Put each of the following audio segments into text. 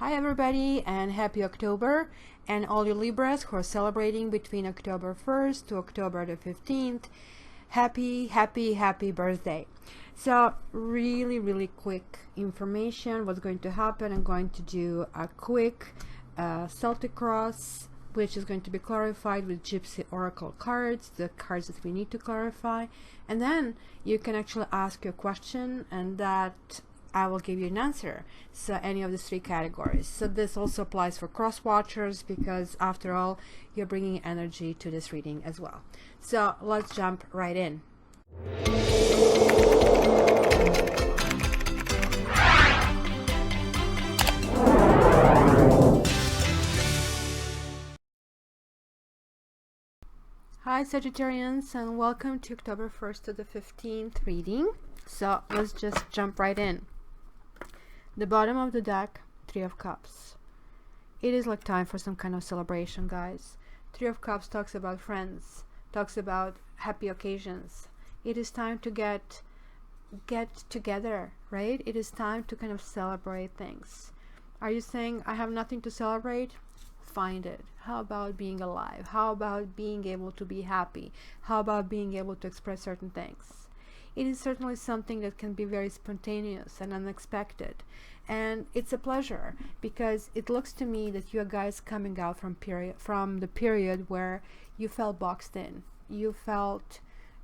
Hi everybody and happy October, and all you Libras who are celebrating between October 1st to October the 15th. Happy birthday. So really quick information what's going to happen. I'm going to do a quick Celtic cross, which is going to be clarified with Gypsy Oracle cards, the cards that we need to clarify, and then you can actually ask your question and that I will give you an answer. So any of the three categories. So this also applies for cross watchers, because after all, you're bringing energy to this reading as well. So let's jump right in. Hi Sagittarians, and welcome to October 1st to the 15th reading. So let's just jump right in. The bottom of the deck, Three of Cups. It is like time for some kind of celebration, guys. Three of Cups talks about friends, talks about happy occasions. It is time to get together, right? It is time to kind of celebrate things. Are you saying I have nothing to celebrate? Find it. How about being alive? How about being able to be happy? How about being able to express certain things? It is certainly something that can be very spontaneous and unexpected, and it's a pleasure, because it looks to me that you are guys coming out from the period where you felt boxed in. You felt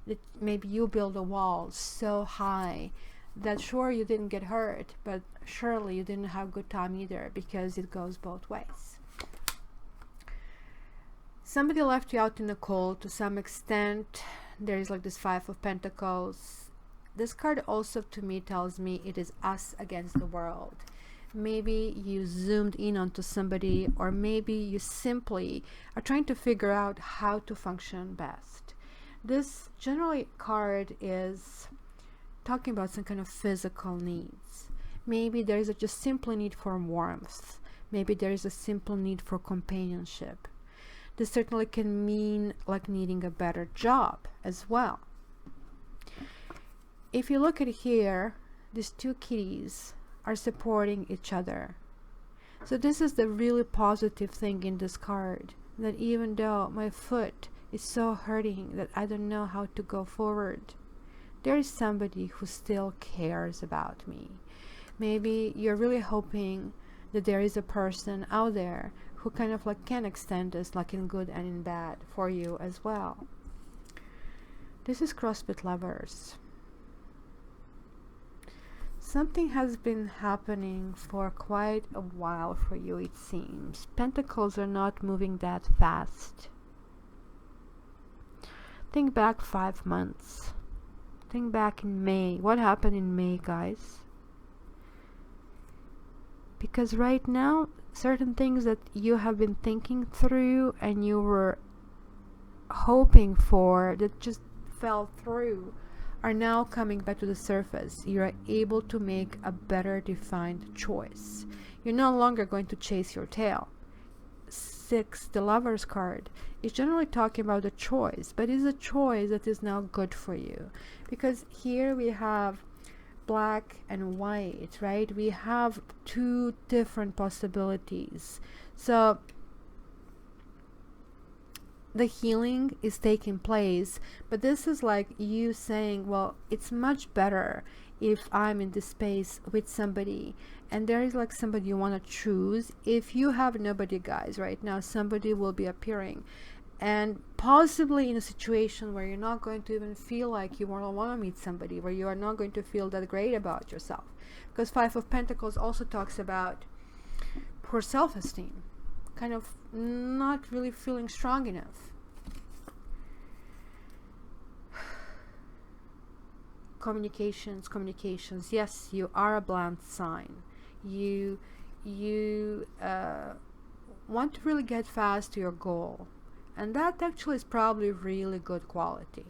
that maybe you built a wall so high that sure you didn't get hurt, but surely you didn't have a good time either, because it goes both ways. Somebody left you out in the cold to some extent. There is like this Five of Pentacles. This card also to me tells me it is us against the world. Maybe you zoomed in onto somebody, or maybe you simply are trying to figure out how to function best. This generally card is talking about some kind of physical needs. Maybe there is just simple need for warmth. Maybe there is a simple need for companionship. This certainly can mean like needing a better job as well. If you look at here, these two kitties are supporting each other. So this is the really positive thing in this card, that even though my foot is so hurting that I don't know how to go forward, there is somebody who still cares about me. Maybe you're really hoping that there is a person out there who kind of like can extend this, like in good and in bad, for you as well. This is CrossFit Lovers. Something has been happening for quite a while for you, it seems. Pentacles are not moving that fast. Think back 5 months. Think back in May. What happened in May, guys? Because right now, certain things that you have been thinking through and you were hoping for that just fell through are now coming back to the surface. You are able to make a better defined choice. You're no longer going to chase your tail. 6, the Lover's card, is generally talking about a choice, but it's a choice that is now good for you, because here we have black and white, right? We have two different possibilities. So the healing is taking place, but this is like you saying, well, it's much better if I'm in this space with somebody, and there is like somebody you want to choose. If you have nobody, guys, right now, somebody will be appearing, and possibly in a situation where you're not going to even feel like you want to meet somebody, where you are not going to feel that great about yourself, because Five of Pentacles also talks about poor self-esteem, kind of not really feeling strong enough. Communications. Yes, you are a blunt sign. You want to really get fast to your goal, and that actually is probably really good quality.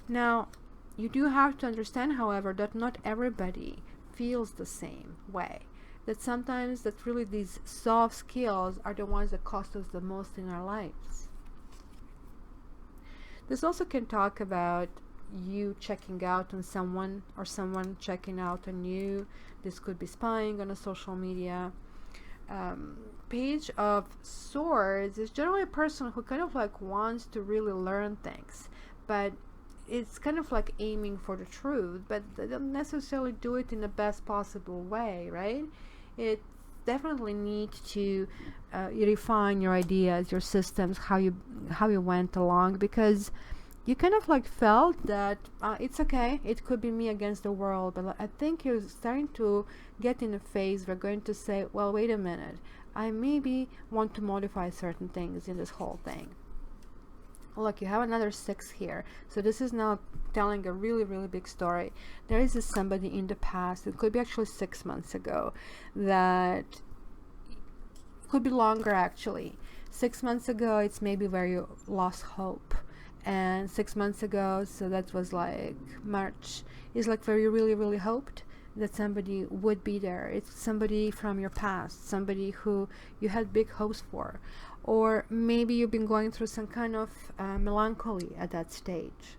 Now, you do have to understand, however, that not everybody feels the same way. That sometimes that really these soft skills are the ones that cost us the most in our lives. This also can talk about you checking out on someone, or someone checking out on you. This could be spying on a social media. Page of Swords is generally a person who kind of like wants to really learn things, but it's kind of like aiming for the truth, but they don't necessarily do it in the best possible way, right? It definitely need to refine your ideas, your systems, how you went along, because you kind of like felt that it's okay, it could be me against the world, but I think you're starting to get in a phase where you're going to say, well, wait a minute, I maybe want to modify certain things in this whole thing. Look, you have another 6 here, so this is now telling a really, really big story. There is somebody in the past, it could be actually 6 months ago, that could be longer actually. 6 months ago, it's maybe where you lost hope, and 6 months ago, so that was like March, is like where you really, really hoped that somebody would be there. It's somebody from your past, somebody who you had big hopes for, or maybe you've been going through some kind of melancholy at that stage.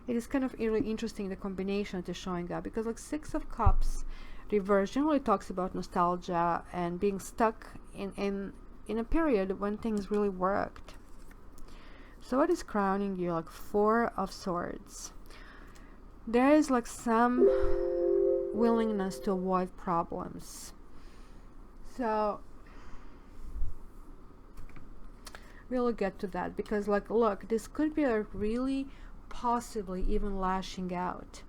It is kind of really interesting, the combination that is showing up, because like 6 of Cups reverse generally talks about nostalgia and being stuck in a period when things really worked. So what is crowning you? Like 4 of Swords. There is like some willingness to avoid problems. So we'll get to that, because like, look, this could be a really possibly even lashing out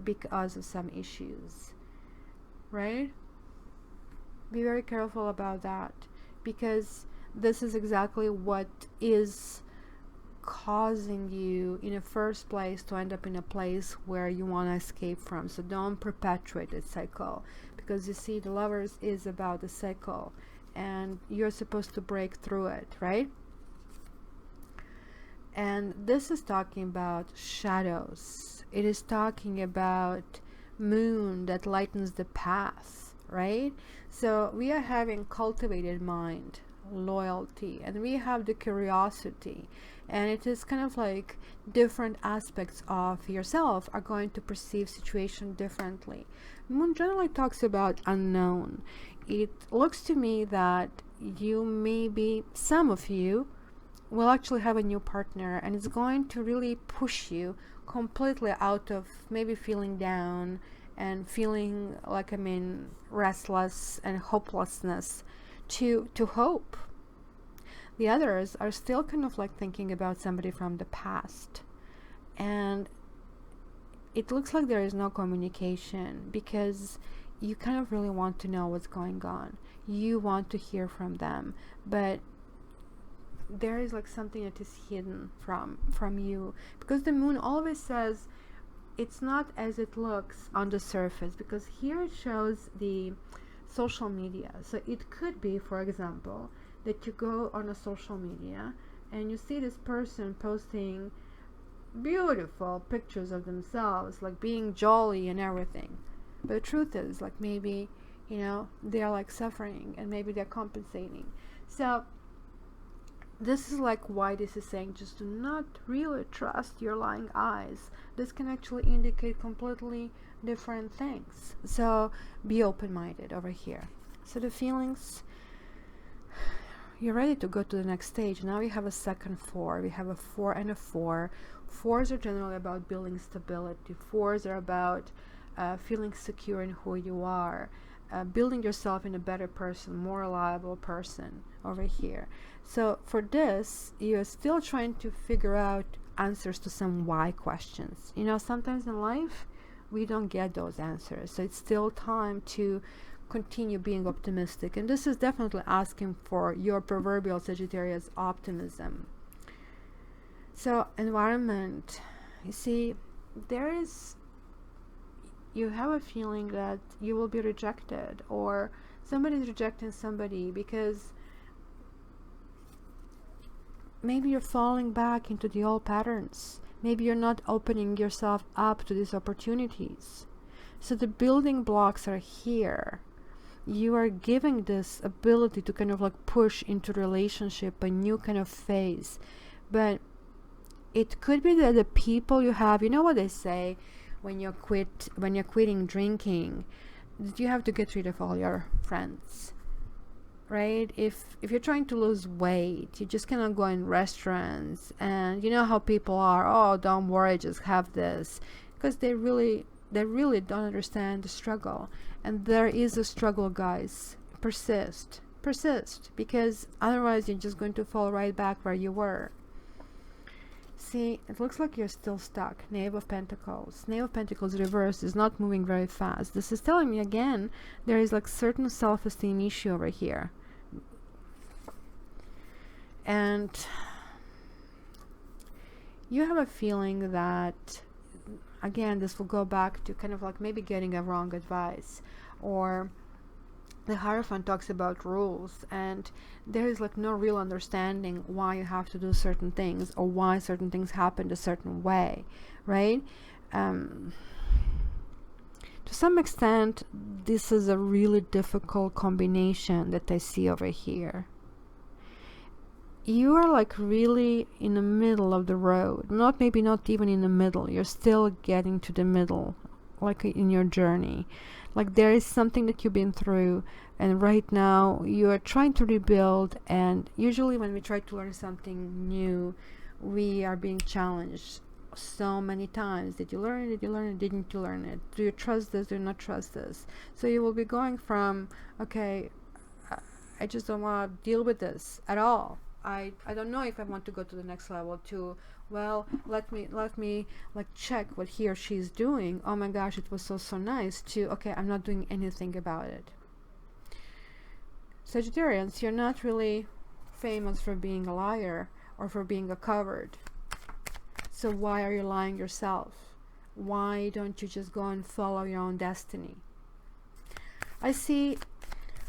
because of some issues, right? Be very careful about that, because this is exactly what is causing you in the first place to end up in a place where you want to escape from. So don't perpetuate this cycle, because you see, the Lovers is about the cycle and you're supposed to break through it, right? And this is talking about shadows. It is talking about moon that lightens the path, right? So we are having cultivated mind, loyalty, and we have the curiosity, and it is kind of like different aspects of yourself are going to perceive situation differently. Moon generally talks about unknown. It looks to me that you maybe, some of you will actually have a new partner, and it's going to really push you completely out of maybe feeling down and feeling like, I mean, restless and hopelessness to hope. The others are still kind of like thinking about somebody from the past, and it looks like there is no communication, because you kind of really want to know what's going on. You want to hear from them, but there is like something that is hidden from you, because the moon always says it's not as it looks on the surface, because here it shows the social media. So it could be, for example, that you go on a social media and you see this person posting beautiful pictures of themselves, like being jolly and everything, but the truth is, like, maybe, you know, they are like suffering, and maybe they're compensating. So this is like why this is saying just do not really trust your lying eyes. This can actually indicate completely different things. So be open-minded over here. So the feelings, you're ready to go to the next stage. Now we have a second 4. We have a 4 and a 4. 4s are generally about building stability. 4s are about feeling secure in who you are, building yourself in a better person, more reliable person over here. So for this, you're still trying to figure out answers to some why questions. You know, sometimes in life we don't get those answers, so it's still time to continue being optimistic, and this is definitely asking for your proverbial Sagittarius optimism. So environment, you see, you have a feeling that you will be rejected, or somebody is rejecting somebody because maybe you're falling back into the old patterns. Maybe you're not opening yourself up to these opportunities. So the building blocks are here. You are giving this ability to kind of like push into relationship, a new kind of phase. But it could be that the people you have, you know what they say, when you're quitting drinking, you have to get rid of all your friends. right? If you're trying to lose weight, you just cannot go in restaurants, and you know how people are, oh, don't worry, just have this, because they really don't understand the struggle. And there is a struggle, guys. Persist, because otherwise you're just going to fall right back where you were. See, it looks like you're still stuck. Knave of Pentacles. Knave of Pentacles reversed is not moving very fast. This is telling me again, there is like certain self-esteem issue over here. And you have a feeling that, again, this will go back to kind of like maybe getting a wrong advice, or the Hierophant talks about rules, and there is like no real understanding why you have to do certain things, or why certain things happen a certain way, right? To some extent, this is a really difficult combination that I see over here. You are like really in the middle of the road, maybe not even in the middle, you're still getting to the middle, like in your journey. Like there is something that you've been through, and right now you are trying to rebuild. And usually when we try to learn something new, we are being challenged so many times. Did you learn it? Did you learn it? Didn't you learn it? Do you trust this? Do you not trust this? So you will be going from, okay, I just don't want to deal with this at all. I don't know if I want to go to the next level, to, well, let me like check what he or she is doing. Oh my gosh, it was so nice, to, okay, I'm not doing anything about it. Sagittarians, you're not really famous for being a liar or for being a coward. So why are you lying yourself? Why don't you just go and follow your own destiny? I see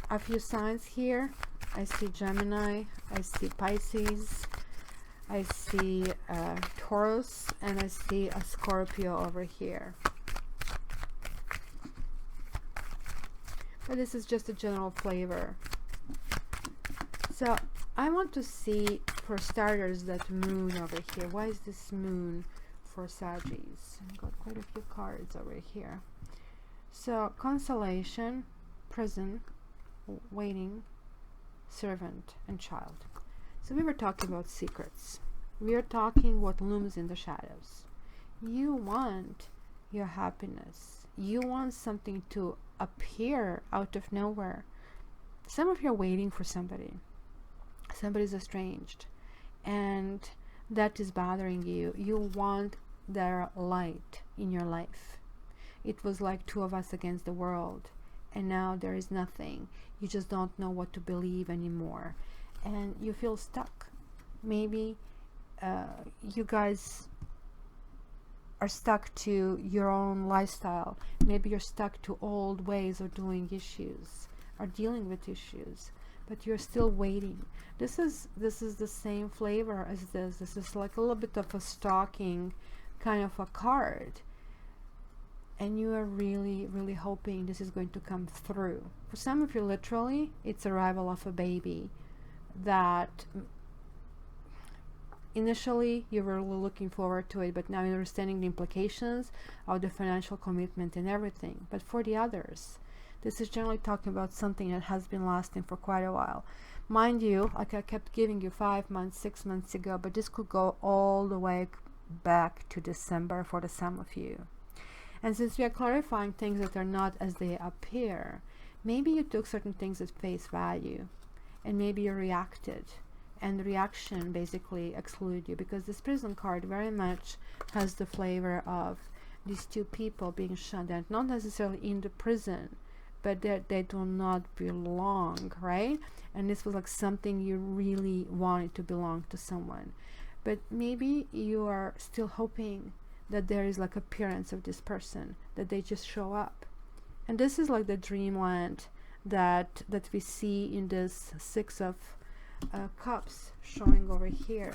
a few signs here. I see Gemini, I see Pisces, I see Taurus, and I see a Scorpio over here. But this is just a general flavor. So I want to see, for starters, that moon over here. Why is this moon for Saggies? I've got quite a few cards over here. So consolation, prison, waiting, servant, and child. So we were talking about secrets. We are talking what looms in the shadows. You want your happiness. You want something to appear out of nowhere. Some of you are waiting for somebody. Somebody's estranged, and that is bothering you. You want their light in your life. It was like two of us against the world, and now there is nothing. You just don't know what to believe anymore, and you feel stuck. Maybe you guys are stuck to your own lifestyle. Maybe you're stuck to old ways of doing issues or dealing with issues, but you're still waiting. This is the same flavor as this. This is like a little bit of a stalking kind of a card, and you are really hoping this is going to come through. For some of you, literally, it's arrival of a baby that initially you were really looking forward to it, but now you're understanding the implications of the financial commitment and everything. But for the others, this is generally talking about something that has been lasting for quite a while. Mind you, like I kept giving you 5 months, 6 months ago, but this could go all the way back to December for the some of you. And since we are clarifying things that are not as they appear, maybe you took certain things at face value, and maybe you reacted, and the reaction basically excluded you, because this prison card very much has the flavor of these two people being shunned, and not necessarily in the prison, but they do not belong, right? And this was like something you really wanted to belong to someone, but maybe you are still hoping that there is like appearance of this person, that they just show up. And this is like the dreamland that we see in this Six of Cups showing over here.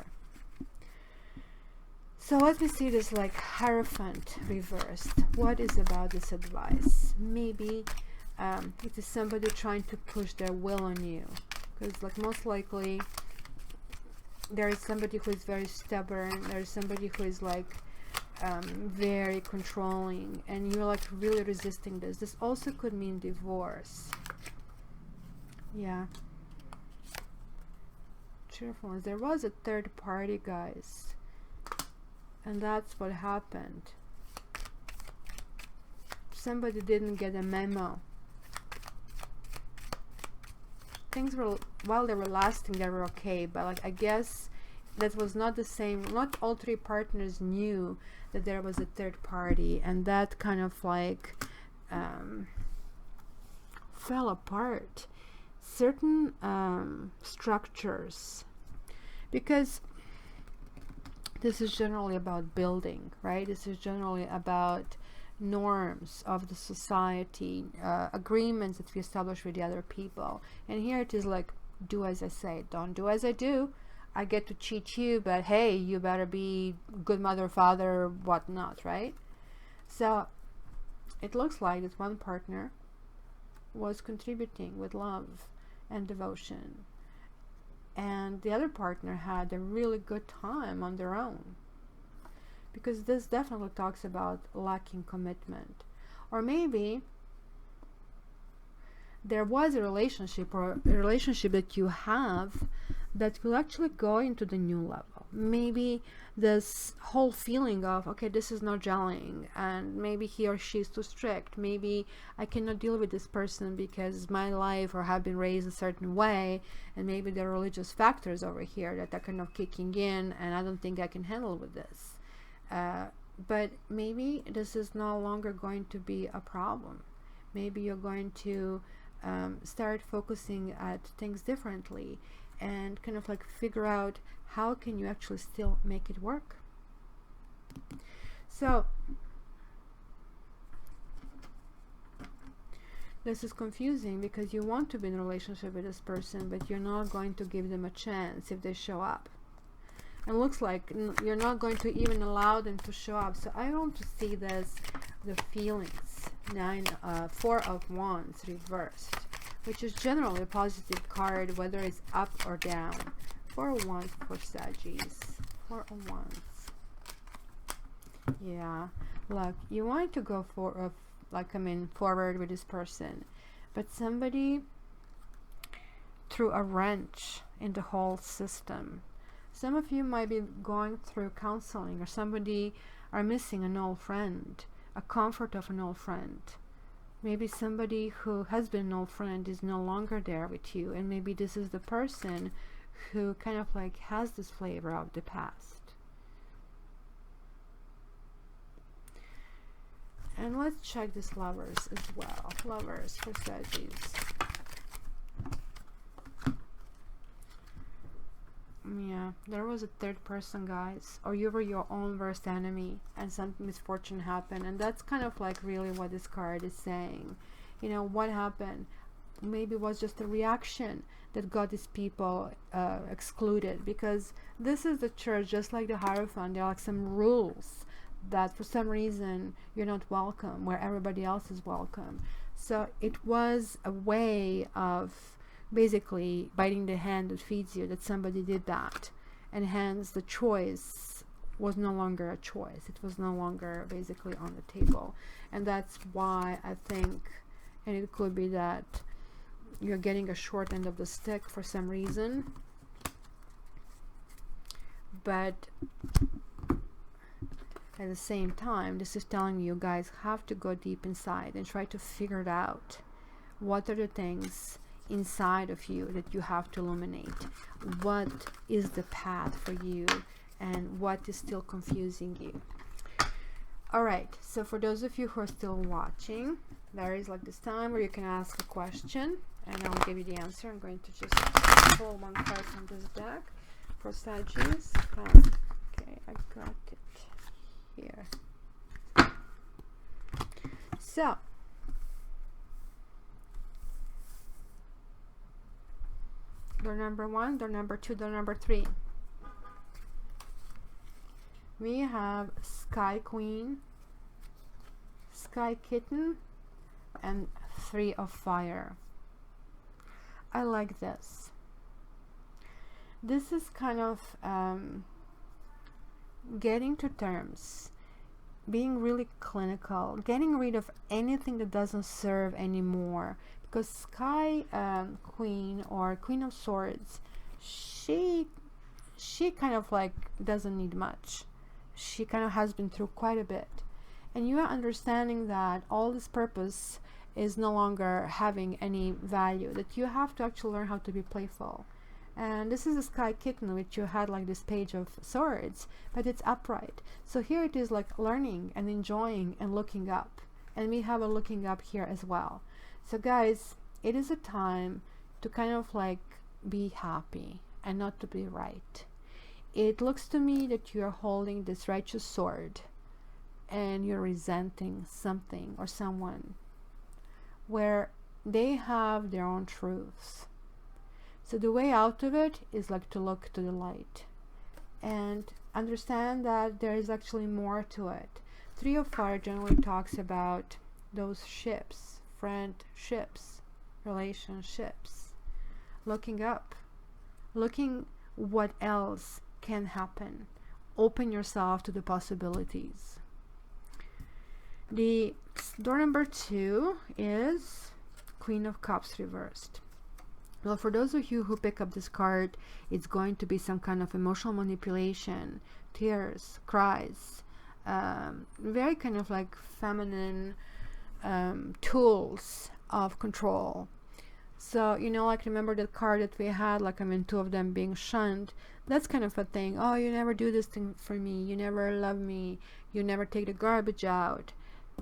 So let me see this like Hierophant reversed. What is about this advice? Maybe it is somebody trying to push their will on you, because like most likely there is somebody who is very stubborn. There is somebody who is like very controlling, and you're like really resisting this. This also could mean divorce. Yeah, cheerfulness. There was a third party, guys, and that's what happened. Somebody didn't get a memo. Things were, while they were lasting, they were okay, but like, I guess that was not the same. Not all three partners knew that there was a third party, and that kind of like fell apart. Certain structures, because this is generally about building, right? This is generally about norms of the society, agreements that we establish with the other people. And here it is like, do as I say, don't do as I do. I get to cheat you, but hey, you better be good mother, father, whatnot, right? So it looks like that one partner was contributing with love and devotion, and the other partner had a really good time on their own, because this definitely talks about lacking commitment. Or maybe there was a relationship, or a relationship that you have, that will actually go into the new level. Maybe this whole feeling of, okay, this is not gelling, and maybe he or she is too strict, maybe I cannot deal with this person because my life or have been raised a certain way, and maybe there are religious factors over here that are kind of kicking in, and I don't think I can handle with this. But maybe this is no longer going to be a problem. Maybe you're going to start focusing at things differently, and kind of like figure out how can you actually still make it work. So this is confusing, because you want to be in a relationship with this person, but you're not going to give them a chance if they show up. And looks like you're not going to even allow them to show up. So I want to see this, the feelings. 4 of Wands reversed, which is generally a positive card, whether it's up or down. 4 of Wands for Saggies. 4 of Wands. Yeah, look, you want to go for forward with this person, but somebody threw a wrench in the whole system. Some of you might be going through counseling, or somebody are missing an old friend, a comfort of an old friend. Maybe somebody who has been an old friend is no longer there with you, and maybe this is the person who kind of like has this flavor of the past. And let's check this Lovers as well. Lovers for Saggies. Yeah, there was a third person, guys, or you were your own worst enemy and some misfortune happened, and that's kind of like really what this card is saying. You know, what happened? Maybe it was just a reaction that got these people excluded, because this is the church, just like the Hierophant. There are like some rules that for some reason you're not welcome where everybody else is welcome. So it was a way of basically biting the hand that feeds you, that somebody did that, and hence the choice was no longer a choice. It was no longer basically on the table. And that's why I think, and it could be that you're getting a short end of the stick for some reason, but at the same time, this is telling you guys have to go deep inside and try to figure it out. What are the things inside of you that you have to illuminate? What is the path for you, and what is still confusing you? All right, so for those of you who are still watching, there is like this time where you can ask a question and I'll give you the answer. I'm going to just pull one card from this deck for Saggies. Okay, I got it here. So door number 1, door number 2, door number 3. We have Sky Queen, Sky Kitten, and 3 of Fire. I like this. This is kind of getting to terms, being really clinical, getting rid of anything that doesn't serve anymore. Because Sky Queen or Queen of Swords, she kind of like doesn't need much. She kind of has been through quite a bit, and you are understanding that all this purpose is no longer having any value, that you have to actually learn how to be playful. And this is a sky kitten, which you had like this page of swords, but it's upright. So here it is like learning and enjoying and looking up, and we have a looking up here as well. So guys, it is a time to kind of like be happy and not to be right. It looks to me that you're holding this righteous sword and you're resenting something or someone where they have their own truths. So the way out of it is like to look to the light and understand that there is actually more to it. Three of Fire generally talks about those ships, friendships, relationships, looking up, looking what else can happen. Open yourself to the possibilities. The door number 2 is Queen of Cups reversed. Well, for those of you who pick up this card, it's going to be some kind of emotional manipulation, tears, cries, very kind of like feminine tools of control. So, you know, like remember that card that we had, like, I mean, 2 of them being shunned. That's kind of a thing. Oh, you never do this thing for me. You never love me. You never take the garbage out.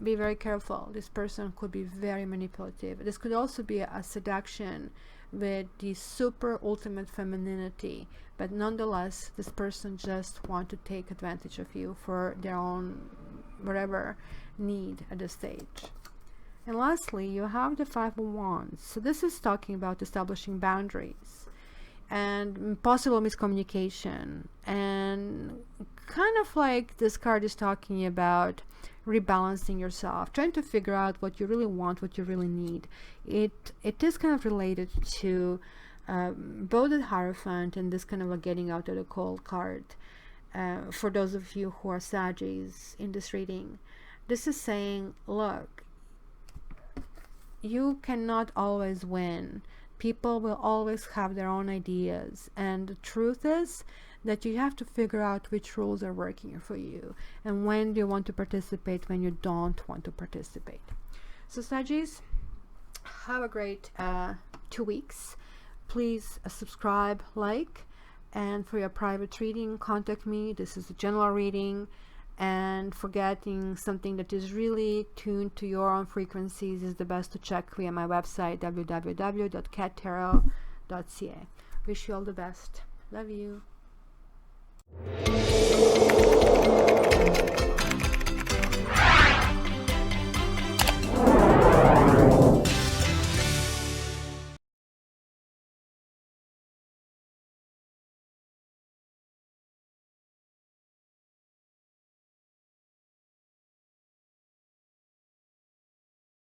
Be very careful. This person could be very manipulative. This could also be a seduction with the super ultimate femininity. But nonetheless, this person just wants to take advantage of you for their own whatever need at this stage. And lastly, you have the 5 of Wands. So this is talking about establishing boundaries and possible miscommunication. And kind of like this card is talking about rebalancing yourself, trying to figure out what you really want, what you really need. It is kind of related to both the Hierophant and this kind of a getting out of the cold card. For those of you who are Sagis in this reading, this is saying, look, you cannot always win. People will always have their own ideas, and the truth is that you have to figure out which rules are working for you and when you want to participate, when you don't want to participate. So Sagis, have a great 2 weeks. Please subscribe, like, and for your private reading, contact me. This is a general reading, and for getting something that is really tuned to your own frequencies is the best to check via my website, www.cattarot.ca. Wish you all the best. Love you.